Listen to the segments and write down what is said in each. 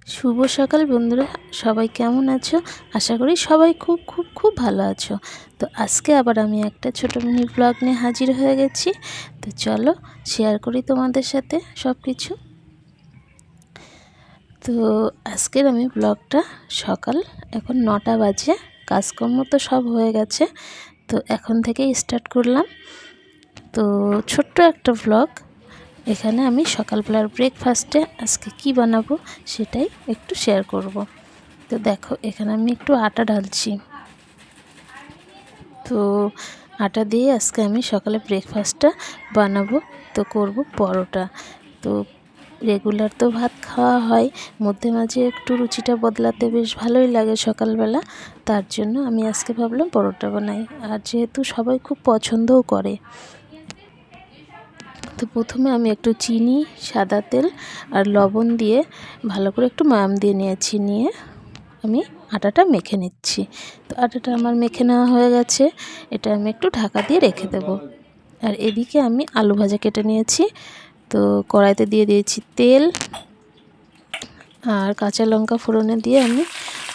শুভ সকাল বন্ধুরা, সবাই কেমন আছো? আশা করি সবাই খুব খুব খুব ভালো আছো। তো আজকে আবার আমি একটা ছোটো মিনি ব্লগ নিয়ে হাজির হয়ে গেছি। তো চলো শেয়ার করি তোমাদের সাথে সব কিছু। তো আজকের আমি ব্লগটা সকাল এখন 9টা বাজে, কাজকর্ম তো সব হয়ে গেছে, তো এখন থেকেই স্টার্ট করলাম। তো ছোট্ট একটা ব্লগ। এখানে আমি সকালবেলার ব্রেকফাস্টে আজকে কি বানাবো সেটাই একটু শেয়ার করব। তো দেখো এখানে আমি একটু আটা ঢালছি। তো আটা দিয়ে আজকে আমি সকালে ব্রেকফাস্টটা বানাবো। তো করব পরোটা। তো রেগুলার তো ভাত খাওয়া হয়, মধ্যে মাঝে একটু রুচিটা বদলাতে বেশ ভালোই লাগে সকালবেলা। তার জন্য আমি আজকে ভাবলাম পরোটা বানাই, আর যেহেতু সবাই খুব পছন্দও করে। তো প্রথমে আমি একটু চিনি, সাদা তেল আর লবণ দিয়ে ভালো করে একটু ময়াম দিয়ে নিয়েছি, নিয়ে আমি আটাটা মেখে নিচ্ছি। তো আটাটা আমার মেখে নেওয়া হয়ে গেছে, এটা আমি একটু ঢাকা দিয়ে রেখে দেব। আর এদিকে আমি আলু ভাজা কেটে নিয়েছি। তো কড়াইতে দিয়ে দিয়েছি তেল আর কাঁচা লঙ্কা ফোড়নে দিয়ে আমি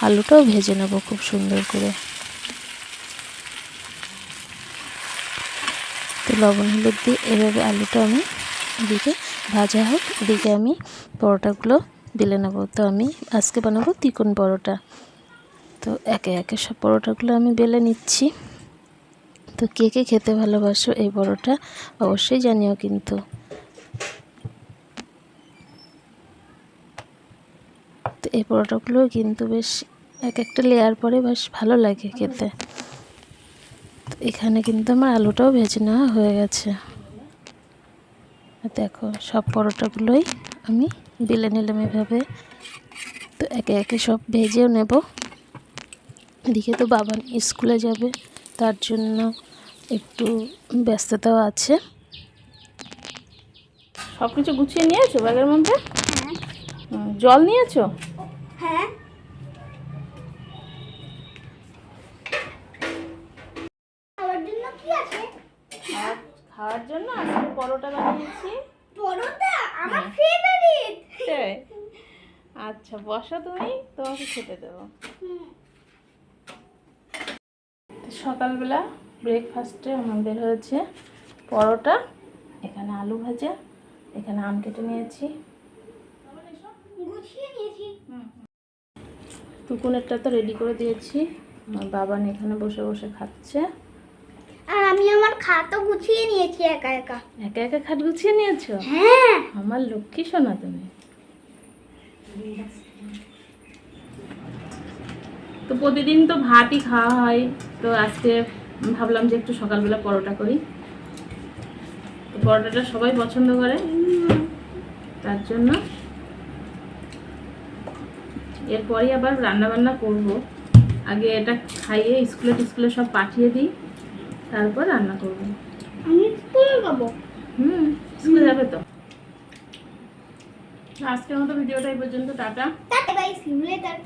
আলুটাও ভেজে নেব খুব সুন্দর করে। তো লবণ হলুদ দিয়ে এভাবে আলুটা আমি এদিকে ভাজা হোক, এদিকে আমি পরোটাগুলো বেলে নেব। তো আমি আজকে বানাবো তিকোন পরোটা। তো একে একে সব পরোটাগুলো আমি বেলে নিচ্ছি। তো কে কে খেতে ভালোবাসো এই পরোটা অবশ্যই জানিও কিন্তু। তো এই পরোটাগুলো কিন্তু বেশ এক একটা লেয়ার পরে বেশ ভালো লাগে খেতে। তো এখানে কিন্তু আমার আলুটাও ভেজে নেওয়া হয়ে গেছে। দেখো সব পরোটাগুলোই আমি বেলে নিলাম এভাবে। তো একে একে সব ভেজেও নেব। এদিকে তো বাবা স্কুলে যাবে, তার জন্য একটু ব্যস্ততাও আছে। সব কিছু গুছিয়ে নিয়েছো ব্যাগের মধ্যে? জল নিয়েছো? হ্যাঁ। খাওয়ার জন্য কি আছে? খাওয়ার জন্য আজকে পরোটা বানিয়েছি। পরোটা আমার ফেভারিট। আচ্ছা বসো, তুমি তোমাকে খেতে দেবো। সকালবেলা ব্রেকফাস্টে আমাদের হয়েছে পরোটা, এখানে আলু ভাজা, এখানে আম কেটে নিয়েছি, গুছিয়ে নিয়েছি। টুকুনেরটা তো রেডি করে দিয়েছি। আমার বাবান এখানে বসে বসে খাচ্ছে। আর আমি আমার খাটও গুছিয়ে নিয়েছি একা একা। একা একা খাট গুছিয়ে নিয়েছো? হ্যাঁ। আমার লক্ষ্মী সোনা তুমি। তো প্রতিদিন তো ভাতই খাওয়া হয়, তো আজকে ভাবলাম যে একটু সকালবেলা পরোটা করি। তো পরোটাটা সবাই পছন্দ করে, তার জন্য এরপরই আবার রান্না বান্না করব। আগে এটা খাইয়ে স্কুলে সব পাঠিয়ে দিই, তারপর রান্না করব। আমি স্কুলে যাব। স্কুলে যাবে তো। আজকের মতো ভিডিওটা এই পর্যন্ত, tata. Bye, see you letter.